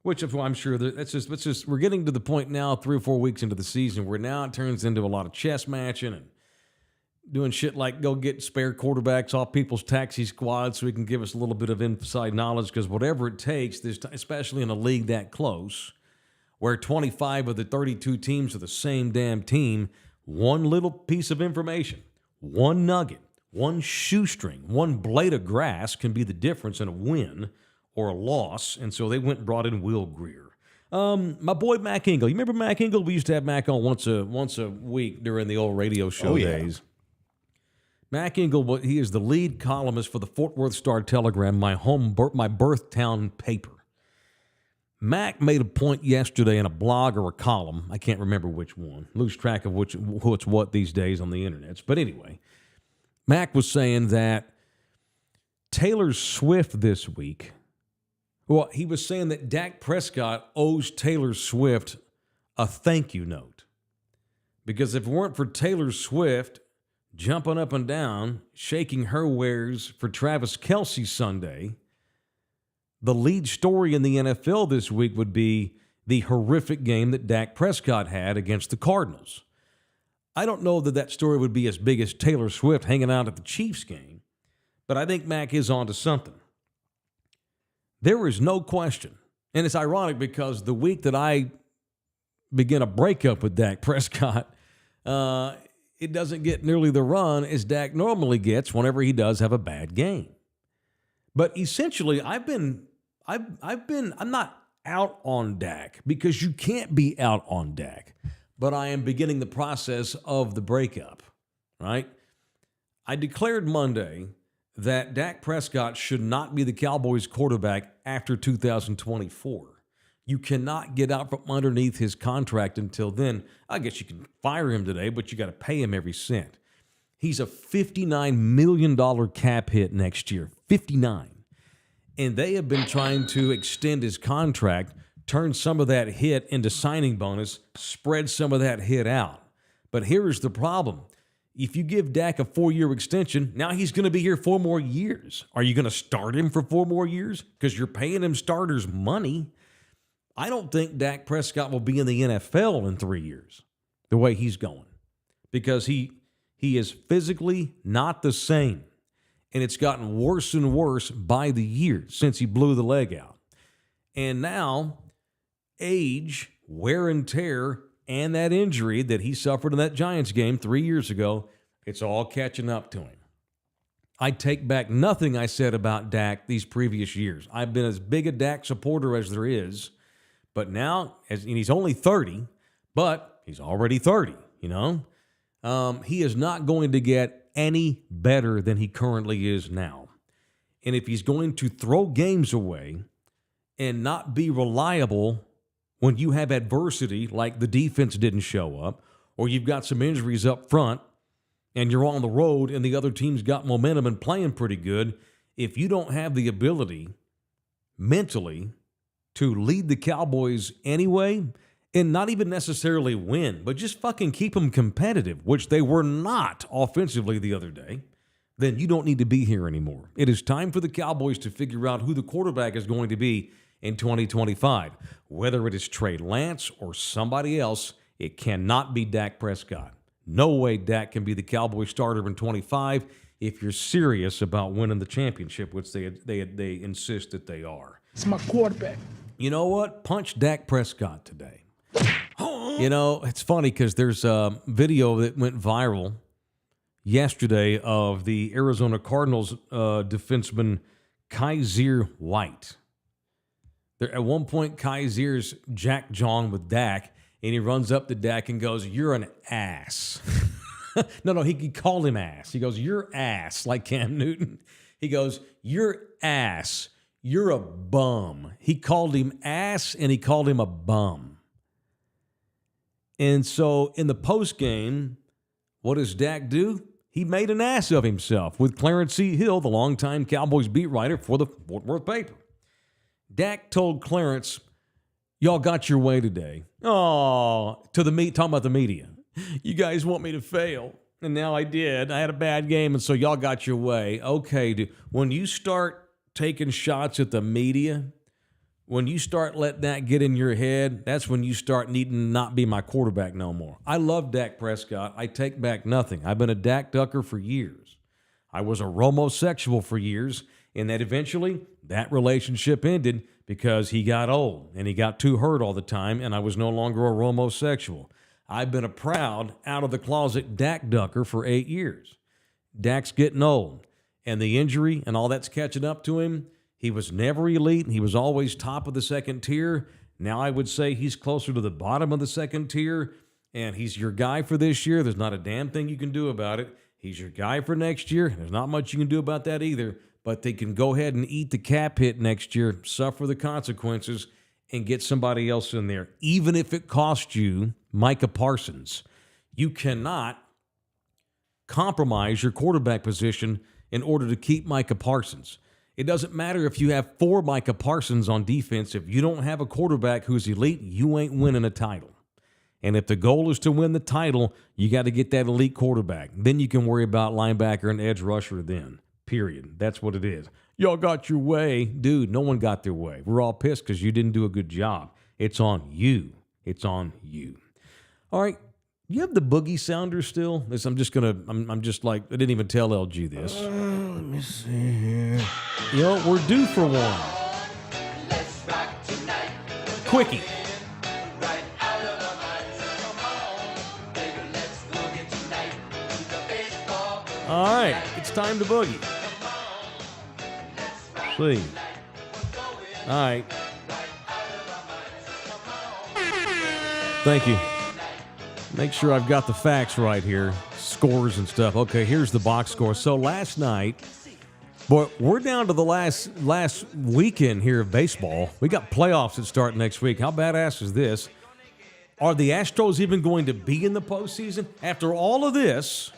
Speaker 2: which I'm sure that's just we're getting to the point now, 3 or 4 weeks into the season, where now it turns into a lot of chess matching and doing shit like go get spare quarterbacks off people's taxi squads so we can give us a little bit of inside knowledge, because whatever it takes, especially in a league that close, where 25 of the 32 teams are the same damn team, one little piece of information, one nugget, one shoestring, one blade of grass can be the difference in a win or a loss. And so they went and brought in Will Grier. My boy Mac Engel. You remember Mac Engel? We used to have Mac on once a week during the old radio show days. Mac Engel, he is the lead columnist for the Fort Worth Star-Telegram, my birth town paper. Mac made a point yesterday in a blog or a column. I can't remember which one. Lose track of what's what these days on the internet. But anyway, Mac was saying that Taylor Swift this week, well, he was saying that Dak Prescott owes Taylor Swift a thank you note. Because if it weren't for Taylor Swift jumping up and down, shaking her wares for Travis Kelce Sunday, the lead story in the NFL this week would be the horrific game that Dak Prescott had against the Cardinals. I don't know that story would be as big as Taylor Swift hanging out at the Chiefs game, but I think Mac is onto something. There is no question, and it's ironic because the week that I begin a breakup with Dak Prescott, it doesn't get nearly the run as Dak normally gets whenever he does have a bad game. But essentially, I'm not out on Dak because you can't be out on Dak, but I am beginning the process of the breakup, right? I declared Monday that Dak Prescott should not be the Cowboys quarterback after 2024. You cannot get out from underneath his contract until then. I guess you can fire him today, but you got to pay him every cent. He's a $59 million cap hit next year. 59. And they have been trying to extend his contract, turn some of that hit into signing bonus, spread some of that hit out. But here's the problem. If you give Dak a 4-year extension, now he's going to be here 4 more years. Are you going to start him for 4 more years? Because you're paying him starters money. I don't think Dak Prescott will be in the NFL in 3 years, the way he's going. Because he is physically not the same. And it's gotten worse and worse by the year since he blew the leg out. And now, age, wear and tear, and that injury that he suffered in that Giants game 3 years ago, it's all catching up to him. I take back nothing I said about Dak these previous years. I've been as big a Dak supporter as there is. But now, and he's only 30, but he's already 30, you know. He is not going to get any better than he currently is now. And if he's going to throw games away and not be reliable when you have adversity, like the defense didn't show up, or you've got some injuries up front, and you're on the road and the other team's got momentum and playing pretty good, if you don't have the ability mentally to lead the Cowboys anyway, and not even necessarily win, but just fucking keep them competitive, which they were not offensively the other day, then you don't need to be here anymore. It is time for the Cowboys to figure out who the quarterback is going to be in 2025. Whether it is Trey Lance or somebody else, it cannot be Dak Prescott. No way Dak can be the Cowboys starter in 25 if you're serious about winning the championship, which they insist that they are.
Speaker 4: It's my quarterback.
Speaker 2: You know what? Punch Dak Prescott today. You know, it's funny because there's a video that went viral yesterday of the Arizona Cardinals defenseman Kaiser White. At one point, Kaiser's Jack John with Dak, and he runs up to Dak and goes, "You're an ass." No, he called him ass. He goes, "You're ass," like Cam Newton. He goes, "You're ass. You're a bum." He called him ass, and he called him a bum. And so in the postgame, what does Dak do? He made an ass of himself with Clarence C. Hill, the longtime Cowboys beat writer for the Fort Worth paper. Dak told Clarence, "Y'all got your way today." Oh, talking about the media. "You guys want me to fail, and now I did. I had a bad game, and so y'all got your way." Okay, dude. When you start taking shots at the media, when you start letting that get in your head, that's when you start needing to not be my quarterback no more. I love Dak Prescott. I take back nothing. I've been a Dak Ducker for years. I was a Romosexual for years, and that eventually that relationship ended because he got old and he got too hurt all the time, and I was no longer a Romosexual. I've been a proud, out-of-the-closet Dak Ducker for 8 years. Dak's getting old, and the injury and all that's catching up to him. He was never elite. He was always top of the second tier. Now I would say he's closer to the bottom of the second tier, and he's your guy for this year. There's not a damn thing you can do about it. He's your guy for next year. There's not much you can do about that either, but they can go ahead and eat the cap hit next year, suffer the consequences, and get somebody else in there, even if it costs you Micah Parsons. You cannot compromise your quarterback position in order to keep Micah Parsons. It doesn't matter if you have 4 Micah Parsons on defense. If you don't have a quarterback who's elite, you ain't winning a title. And if the goal is to win the title, you got to get that elite quarterback. Then you can worry about linebacker and edge rusher then, period. That's what it is. Y'all got your way. Dude, no one got their way. We're all pissed because you didn't do a good job. It's on you. It's on you. All right. You have the boogie sounder still? I'm just like, I didn't even tell LG this.
Speaker 5: Let me see here.
Speaker 2: You know, we're due for one. Quickie. All right, it's time to boogie. See. All right. Thank you. Make sure I've got the facts right here. Scores and stuff. Okay, here's the box score. So last night, boy, we're down to the last weekend here of baseball. We got playoffs that start next week. How badass is this? Are the Astros even going to be in the postseason? After all of this,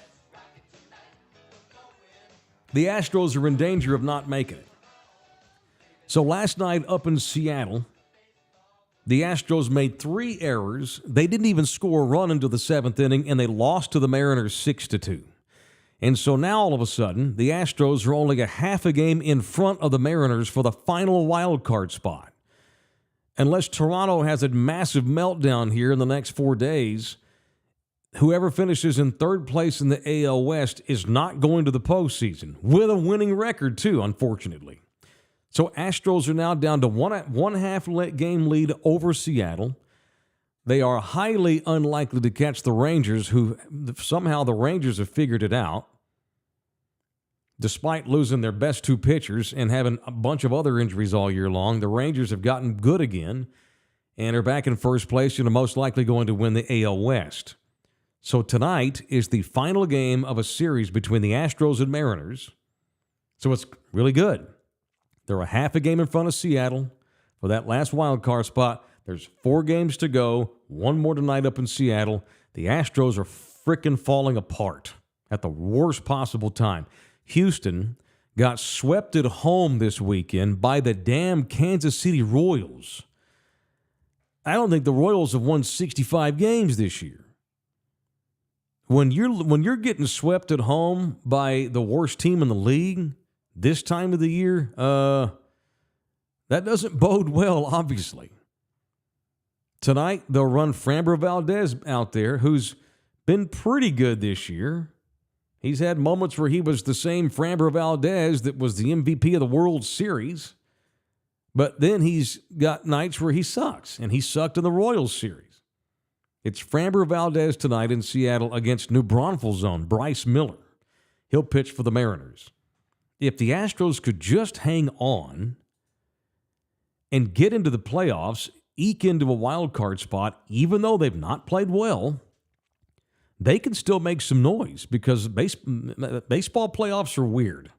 Speaker 2: the Astros are in danger of not making it. So last night up in Seattle, the Astros made 3 errors. They didn't even score a run into the 7th inning, and they lost to the Mariners 6-2. And so now all of a sudden, the Astros are only a half a game in front of the Mariners for the final wild card spot. Unless Toronto has a massive meltdown here in the next 4 days, whoever finishes in 3rd place in the AL West is not going to the postseason, with a winning record too, unfortunately. So Astros are now down to one half game lead over Seattle. They are highly unlikely to catch the Rangers, who somehow the Rangers have figured it out. Despite losing their best 2 pitchers and having a bunch of other injuries all year long, the Rangers have gotten good again and are back in first place and are most likely going to win the AL West. So tonight is the final game of a series between the Astros and Mariners. So it's really good. They're a half a game in front of Seattle for that last wild card spot. There's 4 games to go, 1 more tonight up in Seattle. The Astros are freaking falling apart at the worst possible time. Houston got swept at home this weekend by the damn Kansas City Royals. I don't think the Royals have won 65 games this year. When you're getting swept at home by the worst team in the league this time of the year, that doesn't bode well, obviously. Tonight, they'll run Framber Valdez out there, who's been pretty good this year. He's had moments where he was the same Framber Valdez that was the MVP of the World Series. But then he's got nights where he sucks, and he sucked in the Royals series. It's Framber Valdez tonight in Seattle against New Braunfels' own Bryce Miller. He'll pitch for the Mariners. If the Astros could just hang on and get into the playoffs, eke into a wild card spot, even though they've not played well, they can still make some noise because baseball playoffs are weird.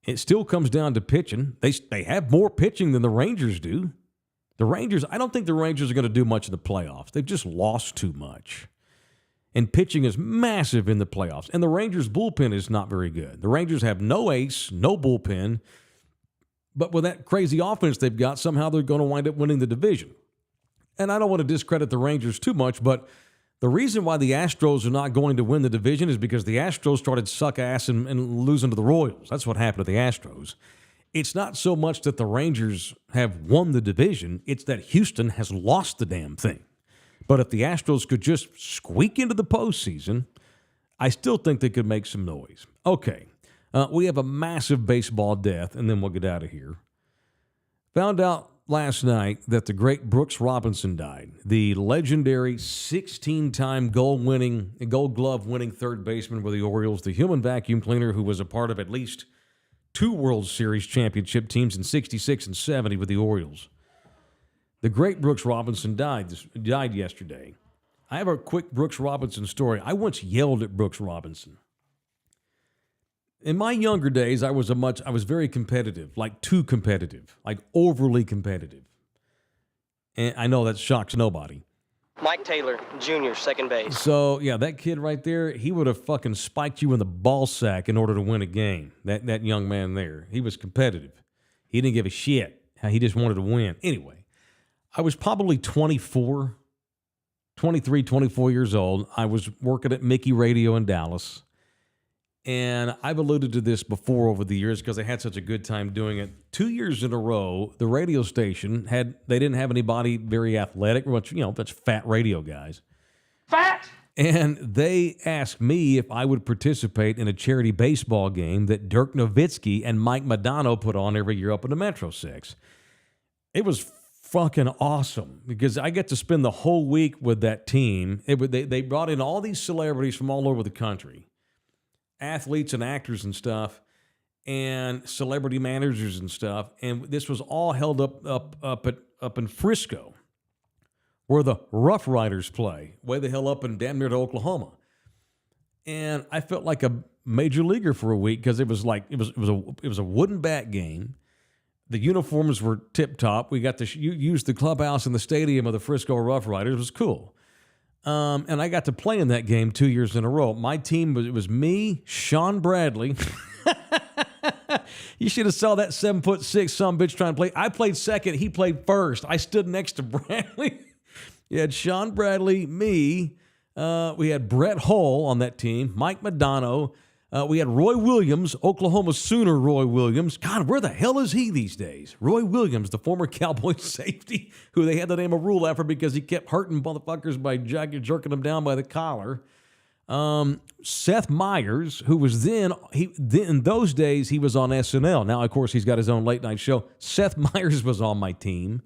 Speaker 2: It still comes down to pitching. They have more pitching than the Rangers do. The Rangers, I don't think the Rangers are going to do much in the playoffs. They've just lost too much. And pitching is massive in the playoffs. And the Rangers' bullpen is not very good. The Rangers have no ace, no bullpen. But with that crazy offense they've got, somehow they're going to wind up winning the division. And I don't want to discredit the Rangers too much, but the reason why the Astros are not going to win the division is because the Astros started suck ass and losing to the Royals. That's what happened to the Astros. It's not so much that the Rangers have won the division, it's that Houston has lost the damn thing. But if the Astros could just squeak into the postseason, I still think they could make some noise. Okay, we have a massive baseball death, and then we'll get out of here. Found out last night that the great Brooks Robinson died, the legendary 16-time Gold Glove winning third baseman with the Orioles, the human vacuum cleaner who was a part of at least 2 World Series championship teams in 66 and 70 with the Orioles. The great Brooks Robinson died yesterday. I have a quick Brooks Robinson story. I once yelled at Brooks Robinson. In my younger days, I was very competitive, like too competitive, like overly competitive. And I know that shocks nobody.
Speaker 4: Mike Taylor, Jr., second base.
Speaker 2: So, yeah, that kid right there, he would have fucking spiked you in the ball sack in order to win a game. That young man there. He was competitive. He didn't give a shit. He just wanted to win. Anyway, I was probably 23, 24 years old. I was working at Mickey Radio in Dallas. And I've alluded to this before over the years because I had such a good time doing it. 2 years in a row, the radio station they didn't have anybody very athletic, which, that's fat radio guys.
Speaker 4: Fat!
Speaker 2: And they asked me if I would participate in a charity baseball game that Dirk Nowitzki and Mike Modano put on every year up in the Metro 6. It was fucking awesome because I get to spend the whole week with that team. They brought in all these celebrities from all over the country. Athletes and actors and stuff, and celebrity managers and stuff, and this was all held up in Frisco, where the Rough Riders play, way the hell up in damn near to Oklahoma. And I felt like a major leaguer for a week because it was a wooden bat game. The uniforms were tip top. We got to use the clubhouse and the stadium of the Frisco Rough Riders. It was cool. And I got to play in that game 2 years in a row. My team, it was me, Sean Bradley. You should have saw that 7'6" sumbitch trying to play. I played second. He played first. I stood next to Bradley. You had Sean Bradley, me. We had Brett Hull on that team, Mike Modano. We had Roy Williams, Oklahoma Sooner Roy Williams. God, where the hell is he these days? Roy Williams, the former Cowboys safety, who they had the name of Rule after because he kept hurting motherfuckers by jerking them down by the collar. Seth Meyers, who was then in those days, he was on SNL. Now, of course, he's got his own late night show. Seth Meyers was on my team.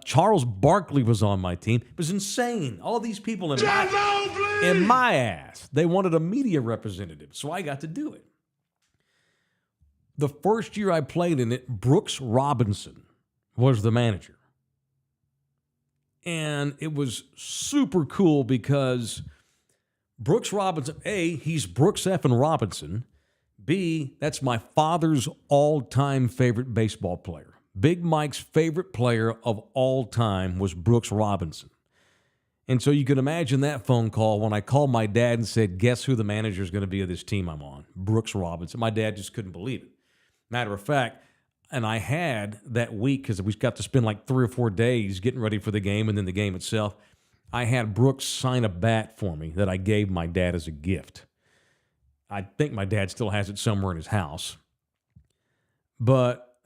Speaker 2: Charles Barkley was on my team. It was insane. All these people in my ass. They wanted a media representative, so I got to do it. The first year I played in it, Brooks Robinson was the manager. And it was super cool because Brooks Robinson, A, he's Brooks effing Robinson. B, that's my father's all-time favorite baseball player. Big Mike's favorite player of all time was Brooks Robinson. And so you can imagine that phone call when I called my dad and said, guess who the manager is going to be of this team I'm on? Brooks Robinson. My dad just couldn't believe it. Matter of fact, and I had that week, because we got to spend like 3 or 4 days getting ready for the game and then the game itself, I had Brooks sign a bat for me that I gave my dad as a gift. I think my dad still has it somewhere in his house.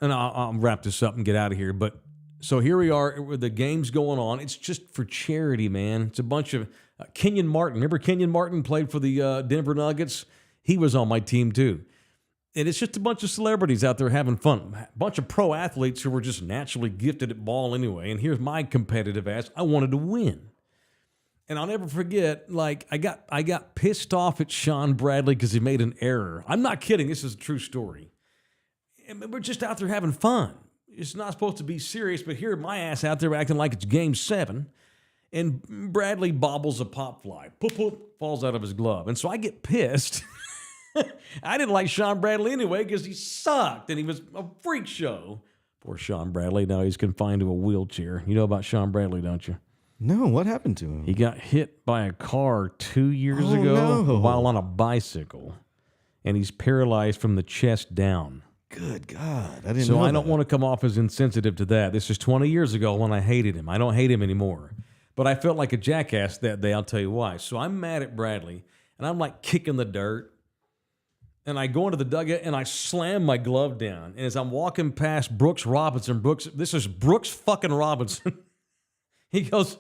Speaker 2: And I'll wrap this up and get out of here. But so here we are, the game's going on. It's just for charity, man. It's a bunch of Kenyon Martin. Remember Kenyon Martin played for the Denver Nuggets? He was on my team too. And it's just a bunch of celebrities out there having fun. A bunch of pro athletes who were just naturally gifted at ball anyway. And here's my competitive ass. I wanted to win. And I'll never forget, like, I got pissed off at Sean Bradley because he made an error. I'm not kidding. This is a true story. And we're just out there having fun. It's not supposed to be serious, but here my ass out there acting like it's game 7. And Bradley bobbles a pop fly. Poop, poop, falls out of his glove. And so I get pissed. I didn't like Sean Bradley anyway because he sucked and he was a freak show. Poor Sean Bradley. Now he's confined to a wheelchair. You know about Sean Bradley, don't you?
Speaker 5: No, what happened to him?
Speaker 2: He got hit by a car 2 years ago while on a bicycle. And he's paralyzed from the chest down.
Speaker 5: Good God. I didn't
Speaker 2: know
Speaker 5: So
Speaker 2: I don't want to come off as insensitive to that. This is 20 years ago when I hated him. I don't hate him anymore. But I felt like a jackass that day. I'll tell you why. So I'm mad at Bradley, and I'm like kicking the dirt. And I go into the dugout, and I slam my glove down. And as I'm walking past Brooks Robinson, this is Brooks fucking Robinson. He goes,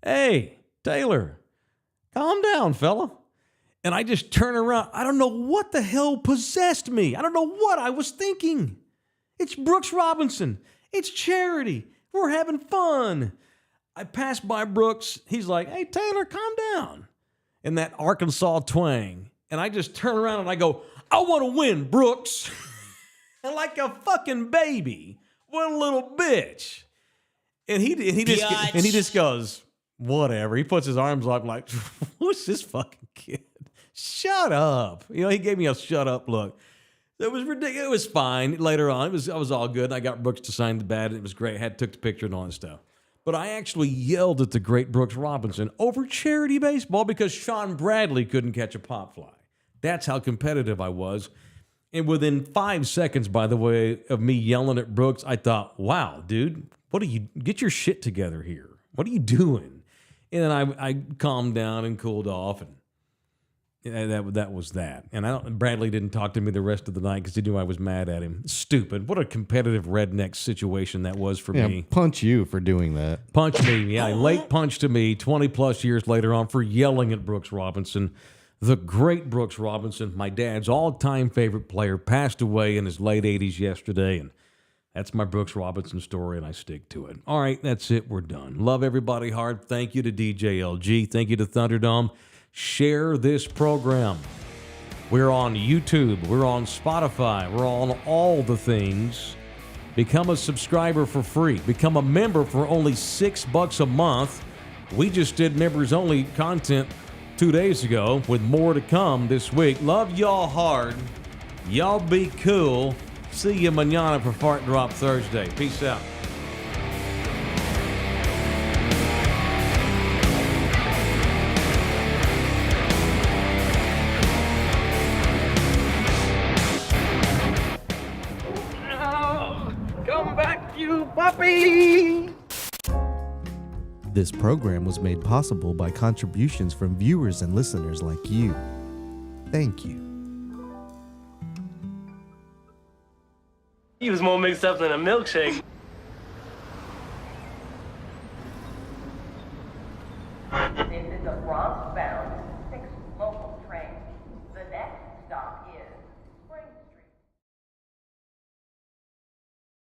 Speaker 2: "Hey, Taylor, calm down, fella." And I just turn around. I don't know what the hell possessed me. I don't know what I was thinking. It's Brooks Robinson. It's charity. We're having fun. I pass by Brooks. He's like, "Hey, Taylor, calm down." In that Arkansas twang. And I just turn around and I go, "I want to win, Brooks." And like a fucking baby. What a little bitch. And he just goes, "Whatever." He puts his arms up like, "Who's this fucking kid? Shut up." He gave me a shut up look. It was ridiculous. It was fine. Later on, I was all good. I got Brooks to sign the bat. It was great. Took the picture and all that stuff. But I actually yelled at the great Brooks Robinson over charity baseball because Sean Bradley couldn't catch a pop fly. That's how competitive I was. And within 5 seconds, by the way, of me yelling at Brooks, I thought, "Wow, dude, get your shit together here. What are you doing?" And then I calmed down and cooled off, and that was that. And Bradley didn't talk to me the rest of the night because he knew I was mad at him. Stupid. What a competitive redneck situation that was for me.
Speaker 5: Punch you for doing that.
Speaker 2: Punch me. Yeah, late punch to me 20 plus years later on for yelling at Brooks Robinson. The great Brooks Robinson, my dad's all-time favorite player, passed away in his late 80s yesterday, and that's my Brooks Robinson story, and I stick to it. All right, that's it. We're done. Love everybody hard. Thank you to DJLG. Thank you to Thunderdome. Share this program. We're on YouTube. We're on Spotify. We're on all the things. Become a subscriber for free. Become a member for only $6 a month. We just did members-only content 2 days ago with more to come this week. Love y'all hard. Y'all be cool. See you mañana for Fart Drop Thursday. Peace out.
Speaker 4: Come back, you puppy!
Speaker 5: This program was made possible by contributions from viewers and listeners like you. Thank you.
Speaker 4: He was more mixed up than a milkshake.
Speaker 6: This is a Bronx-bound